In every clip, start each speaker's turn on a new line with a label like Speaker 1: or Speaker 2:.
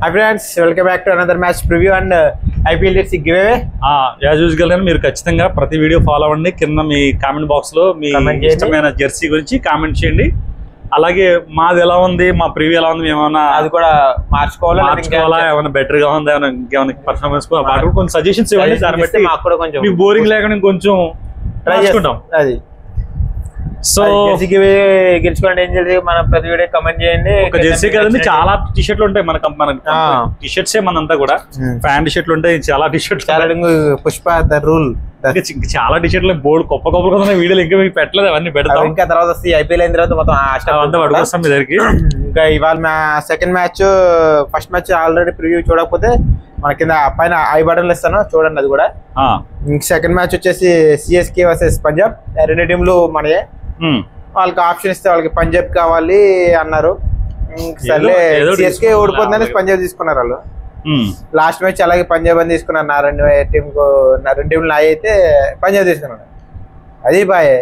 Speaker 1: Hi friends, welcome back to another match preview and IPL League giveaway.
Speaker 2: As usual గా మీరు ఖచ్చితంగా ప్రతి video follow అవ్వండి. కింద మీ కామెంట్ బాక్స్ లో మీ ఇష్టమైన జెర్సీ గురించి కామెంట్ చేయండి. అలాగే మాది ఎలా ఉంది, మా ప్రివ్యూ ఎలా ఉంది, ఏమైనా
Speaker 1: అది కూడా మార్చుకోవాలా,
Speaker 2: ఏమైనా బెటర్ గా ఉంది, ఏమైనా పర్ఫార్మెన్స్ కొంచెం సజెషన్స్ ఇవ్వండి. దాన్ని బట్టి
Speaker 1: మాకు కూడా కొంచెం
Speaker 2: మీకు బోరింగ్ లేకుండా కొంచెం రాసుకుంటాం.
Speaker 1: అది సో గెలుచుకోండి. ఏం చేయాలి, మన ప్రతి వీడియో కమెంట్ చేయండి.
Speaker 2: ఒక జెర్సీ కదండి, చాలా టీ షర్ట్లు ఉంటాయి మన టీ షర్ట్స్ మనంతా కూడా ఫ్యాన్ టీ షర్ట్లు ఉంటాయి, చాలా T shirts,
Speaker 1: Pushpa the rule
Speaker 2: చాలా టీ షర్ట్లు బోర్డు గొప్ప గొప్పగా వీడియోలు ఇంకా మీకు పెట్టలేదు, అవన్నీ పెడతాం.
Speaker 1: ఇంకా తర్వాత వస్తే ఐపీఎల్ అయిన తర్వాత మొత్తం
Speaker 2: అంతా పడుకొస్తాం మీ దగ్గరికి.
Speaker 1: ఇంకా ఇవాళ second match, first match already preview చూడకపోతే మన కింద పైన ఐ బటన్లు ఇస్తాను, చూడండి అది కూడా. సెకండ్ మ్యాచ్ వచ్చేసి సిఎస్కే వర్సెస్ పంజాబ్, రెండు టీంలు మనయే. వాళ్ళకి ఆప్షన్ ఇస్తే వాళ్ళకి పంజాబ్ కావాలి అన్నారు. సర్లే సిఎస్కే ఓడిపోతుందని పంజాబ్ తీసుకున్నారు వాళ్ళు. లాస్ట్ మ్యాచ్ అలాగే పంజాబ్ అని తీసుకున్నారు. నా రెండు టీంలు నాయి అయితే పంజాబ్ తీసుకున్నాడు. అది బాయే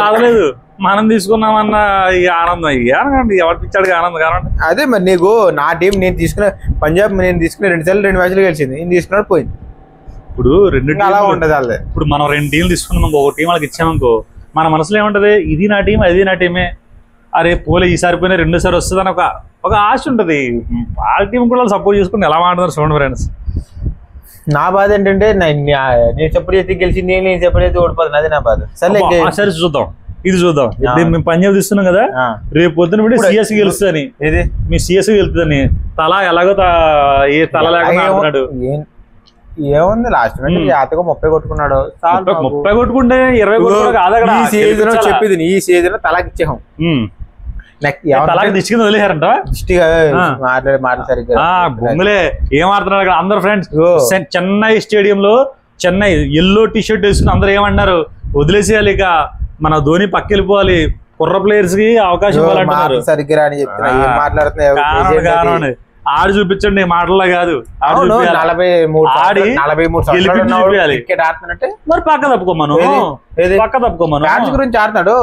Speaker 2: బాగలేదు, మనం తీసుకున్నామన్న ఆనందం ఎవరి పిచ్చాడు ఆనందం. కారణం
Speaker 1: అదే మరి నీకు నా టీం నేను తీసుకున్న పంజాబ్, నేను తీసుకున్న 2 సార్లు 2 మ్యాచ్లు గెలిచింది, నేను తీసుకున్నాడు పోయింది.
Speaker 2: ఇప్పుడు రెండు
Speaker 1: అలా ఉంటది వాళ్ళే.
Speaker 2: ఇప్పుడు మనం 2 టీంలు తీసుకున్నాం, ఒక టీం వాళ్ళకి ఇచ్చామనుకో, మన మనసులో ఏముంటది, ఇది నా టీం అది నా టీమే, అరే పోలే ఈసారి పోయినా 2 సార్లు వస్తుంది అని ఒక ఆశ ఉంటది. ఆ టీం కూడా సపోర్ట్ చేసుకుని ఎలా మాట్లాడుతున్నారు చూడండి ఫ్రెండ్స్.
Speaker 1: నా బాధ ఏంటంటే నేను సపోర్ట్ చేసి గెలిచింది, నేను సపోర్ట్ చేసి ఓడిపోతుంది, అది నా బాధ.
Speaker 2: సరే చూద్దాం, ఇది చూద్దాం. మేము పంజాబ్ తీస్తున్నాం కదా, రేపు పొద్దున సిఎస్కి గెలుస్తుందని, మీ సిఎస్కి గెలుతుందని తల ఎలాగో ఏ తల లేకుండా ఆడుతున్నాడు.
Speaker 1: ఏముంది లాస్ట్ మ్యాచ్ జాతగా 30 కొట్టుకున్నాడు.
Speaker 2: 30 కొట్టుకుంటే 20
Speaker 1: చెప్పింది ఈ సీజన్ తలాకి ఇచ్చాం,
Speaker 2: దిష్టి కింద వదిలేశారంట. బొంగులే ఏం ఆడుతున్నాడు అక్కడ అందరు ఫ్రెండ్స్. చెన్నై స్టేడియం లో చెన్నై ఎల్లో టీ షర్ట్ వేసుకుని అందరు ఏమన్నారు, వదిలేసేయాలి, ఇక మన ధోని పక్క వెళ్ళిపోవాలి, కుర్ర ప్లేయర్స్ కి అవకాశం ఇవ్వాలంటున్నారు.
Speaker 1: సరిగ్గా అని చెప్తున్నా,
Speaker 2: ఆడి చూపించండి, మాటల్లో కాదు, మరి పక్క తప్పుకోమను, పక్క తప్పుకోమను
Speaker 1: గురించి ఆడుతున్నాడు.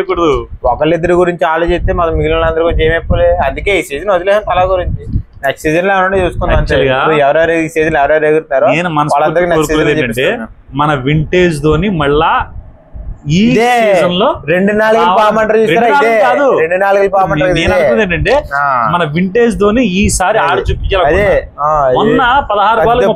Speaker 1: ఇప్పుడు ఒకళ్ళిద్దరి గురించి ఆలోచిస్తే మనం మిగిలిన అందరి గురించి ఏమైపోలే. అందుకే ఈ సీజన్ వదిలేసాను తల గురించి. నెక్స్ట్ సీజన్ లో ఏమన్నా చూసుకుందాం. ఎవరెవరు ఈ సీజన్ ఎవరెవరు ఎగురుతారో
Speaker 2: ఏంటంటే మన వింటేజ్ ధోని మళ్ళా ఈ సీజన్ లో
Speaker 1: 2-4
Speaker 2: ఏంటంటే మన వింటేజ్ ధోని ఈసారి ఆడి చూపించాలి. మొన్న 16 బాల్ 30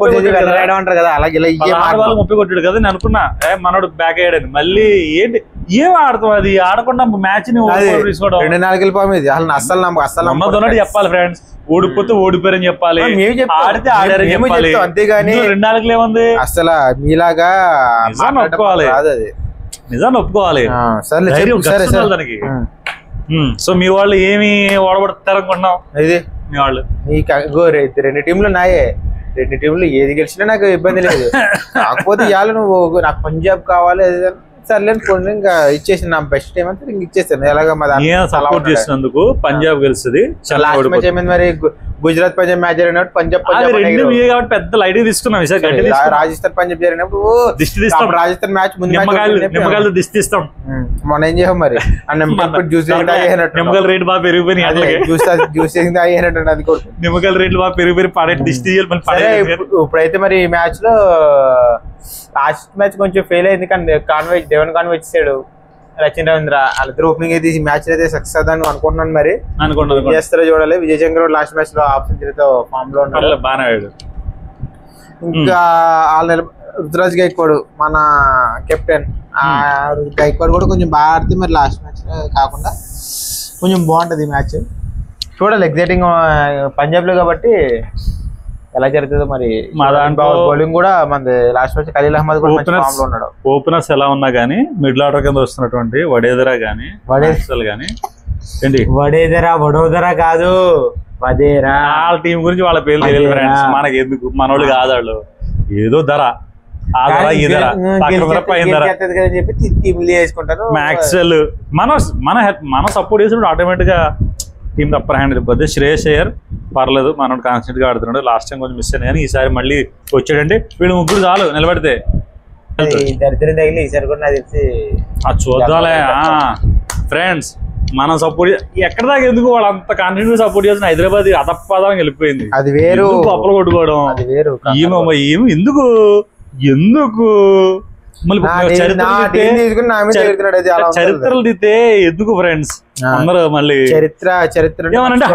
Speaker 2: కొట్టాడు కదా, నేను అనుకున్నా మనోడు బ్యాక్ అయ్యాడని. మళ్ళీ ఏంటి ఏం ఆడతాం, అది ఆడకుండా మ్యాచ్ ని తీసుకోవడం.
Speaker 1: 2-4 అస్సలు
Speaker 2: చెప్పాలి ఫ్రెండ్స్, ఓడిపోతే ఓడిపోయారని చెప్పాలి, ఆడితే ఆడారని చెప్పాలి.
Speaker 1: అంతేగాని
Speaker 2: 2-4 ఏముంది,
Speaker 1: అసలు మీలాగా
Speaker 2: ఒప్పుకోవాలి, నిజాన్ని ఒప్పుకోవాలి. దానికి సో మీ వాళ్ళు ఏమి ఓడబడతారు అనుకుంటున్నాం. ఇది మీ వాళ్ళు
Speaker 1: 2 టీంలు నాయే, 2 టీంలు ఏది గెలిచినా నాకు ఇబ్బంది లేదు. కాకపోతే ఇవాళ నువ్వు నాకు పంజాబ్ కావాలి సర్లేని కొన్ని ఇంకా ఇచ్చేసి నా బెస్ట్ టీం అంటే ఇంక ఇచ్చేస్తాను. ఎలాగ
Speaker 2: సపోర్ట్ చేసినందుకు పంజాబ్ గెలుస్తుంది.
Speaker 1: మరి గుజరాత్ పంజాబ్ మ్యాచ్ జరిగినప్పుడు పంజాబ్
Speaker 2: కాబట్టి పెద్ద లైట్ తీసుకున్నాం.
Speaker 1: రాజస్థాన్ పంజాబ్ జరిగినప్పుడు
Speaker 2: దిష్టి తీస్తాం,
Speaker 1: రాజస్థాన్ మ్యాచ్ ముందు
Speaker 2: నిమ్మకాయలు దిష్టి తీస్తాం.
Speaker 1: మనం ఏం చేయం మరి,
Speaker 2: నిమ్మకాయల రేటు బాగా పెరిగిపోయినాయి,
Speaker 1: జ్యూస్ అయినట్టు అది కూడా
Speaker 2: నిమ్మకాయల రేట్లు బాగా పెరిగిపోయి పడే దిష్టి.
Speaker 1: ఇప్పుడైతే మరి ఈ మ్యాచ్ లో లాస్ట్ మ్యాచ్ కొంచెం ఫెయిల్ అయింది, కానీ డెవన్ కాన్వే ఇచ్చాడు, రచిన్ రవీంద్ర వాళ్ళిద్దరు ఓపెనింగ్ అయితే ఈ మ్యాచ్ అయితే సక్సెస్ అవుతాను అనుకుంటున్నాను. మరి చేస్తారో చూడాలి. విజయ్ శంకర్ లాస్ట్ మ్యాచ్ లో హాఫ్ సెంచరీతో ఫామ్ లో ఉన్నాడు,
Speaker 2: బాగా ఆడాడు.
Speaker 1: ఇంకా రుతురాజ్ గైక్వాడ్ మన కెప్టెన్, గైక్వాడ్ కూడా కొంచెం బాగా ఆడితే మరి లాస్ట్ మ్యాచ్ కాకుండా కొంచెం బాగుంటది ఈ మ్యాచ్. చూడాలి, ఎగ్జైటింగ్ పంజాబ్ లో కాబట్టి ఎలా జరుగుతుందో మరి. బౌలింగ్ కూడా మన లాస్ట్ మ్యాచ్ ఖలీల్ అహ్మద్ కూడా ఫామ్ లో ఉన్నాడు.
Speaker 2: ఓపెనర్స్ ఎలా ఉన్నా గానీ మిడిల్ ఆర్డర్ కింద వస్తున్నటువంటి వడేదరా గానీ ఏంటి
Speaker 1: వడోదరా కాదు, వదేరా
Speaker 2: వాళ్ళ టీం గురించి వాళ్ళ పేర్లు తెలియదు ఫ్రెండ్స్. మనకి ఎందుకు, మనోళ్ళు కాదు వాళ్ళు, ఏదో ధర ఆ ధర ఈ ధర మ్యాక్స్వెల్ మనం సపోర్ట్ చేసినప్పుడు ఆటోమేటిక్ గా టీం అప్పర్ హ్యాండ్ వెళ్ళిపోద్ది. శ్రేయస్ అయ్యర్ పర్లేదు, మనోడు కాన్స్టెంట్ గా ఆడుతున్నాడు. లాస్ట్ టైం కొంచెం మిస్ అయింది కానీ ఈసారి మళ్ళీ వచ్చాడంటే వీళ్ళు ముగ్గురు చాలు నిలబడితే.
Speaker 1: దరిద్రం తగిలి ఈసారి కూడా నాకు తెలిసి
Speaker 2: చూద్దాంలే ఫ్రెండ్స్. మనం సపోర్ట్ ఎక్కడ దాకా ఎందుకు వాళ్ళు అంత కంటిన్యూ సపోర్ట్ చేసిన హైదరాబాద్ అదపదానికి వెళ్ళిపోయింది.
Speaker 1: అది వేరు,
Speaker 2: అప్పలు కొట్టుకోవడం
Speaker 1: అది వేరు.
Speaker 2: ఏమో ఎందుకు చరిత్రలు దితే ఎందుకు ఫ్రెండ్స్ అందరూ మళ్ళీ
Speaker 1: చరిత్ర
Speaker 2: ఏమనంటే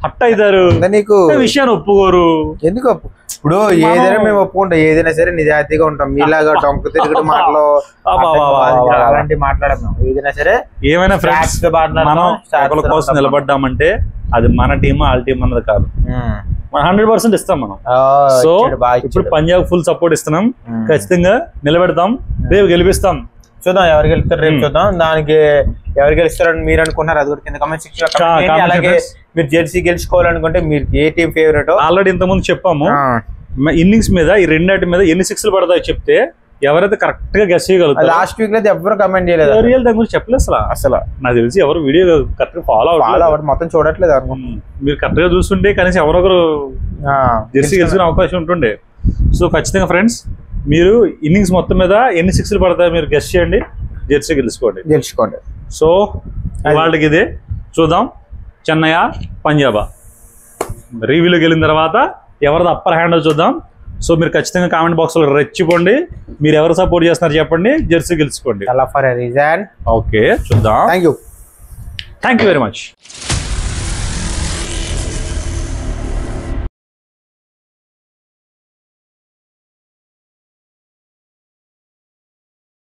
Speaker 2: హట్ అవుతారు
Speaker 1: నీకు
Speaker 2: విషయాన్ని ఒప్పుకోరు.
Speaker 1: ఎందుకు ఇప్పుడు ఏదైనా మేము ఒప్పుకుంటాం, ఏదైనా సరే నిజాయితీగా ఉంటాం. మీలాగా డొంక తిరుగుడు మాటలు అలాంటివి మాట్లాడము. ఏదైనా సరే
Speaker 2: ఏమైనా ఫ్రెండ్స్ మనం ఒకరి కోసం నిలబడ్డామంటే అది మన టీం వాళ్ళ టీం అన్నది కాదు, 100% ఇస్తాం మనం. సో ఇప్పుడు పంజాబ్ ఫుల్ సపోర్ట్ ఇస్తున్నాం, ఖచ్చితంగా నిలబెడతాం, రేపు గెలిపిస్తాం.
Speaker 1: చూద్దాం ఎవరు గెలుస్తారు, రేపు చూద్దాం. దానికి ఎవరు గెలుస్తారని మీరు అనుకుంటున్నారు అది కూడా కింద కామెంట్ సెక్షన్ లో. అలాగే మీరు జెర్సీ గెలుచుకోవాలనుకుంటే మీరు ఏ టీం ఫేవరెట్
Speaker 2: ఆల్రెడీ ఇంతకుముందు చెప్పాము. ఇన్నింగ్స్ మీద ఈ రెండాటి మీద ఎన్ని సిక్స్లు పడతాయో చెప్తే ఎవరైతే కరెక్ట్ గా గెస్ చేయగలుగుతారు.
Speaker 1: లాస్ట్ వీక్ లో ఎవరు కమెంట్ చేయలేదు,
Speaker 2: దాని గురించి చెప్పలేదు అసలు. నాకు తెలిసి ఎవరు వీడియో కరెక్ట్ గా ఫాలో అవ్వాలి, మొత్తం
Speaker 1: చూడట్లేదు.
Speaker 2: మీరు కరెక్ట్ గా చూస్తుంటే కనీసం ఎవరొకరు జెర్సీ గెలుచుకునే అవకాశం ఉంటుండే. సో ఖచ్చితంగా ఫ్రెండ్స్ మీరు ఇన్నింగ్స్ మొత్తం మీద ఎన్ని సిక్స్లు పడతాయో మీరు గెస్ చేయండి, జెర్సీ గెలుచుకోండి. సో వాళ్ళకి ఇదే చూద్దాం, చెన్నై పంజాబ్ రివ్యూలోకి వెళ్ళిన తర్వాత ఎవరిది అప్పర్ హ్యాండ్ చూద్దాం. సో మీరు ఖచ్చితంగా కామెంట్ బాక్స్ లో రెచ్చిపోండి, మీరు ఎవరు సపోర్ట్ చేస్తున్నారు చెప్పండి, జెర్సీ గెలుచుకోండి.
Speaker 1: ఓకే చూద్దాం.
Speaker 2: Thank you very much.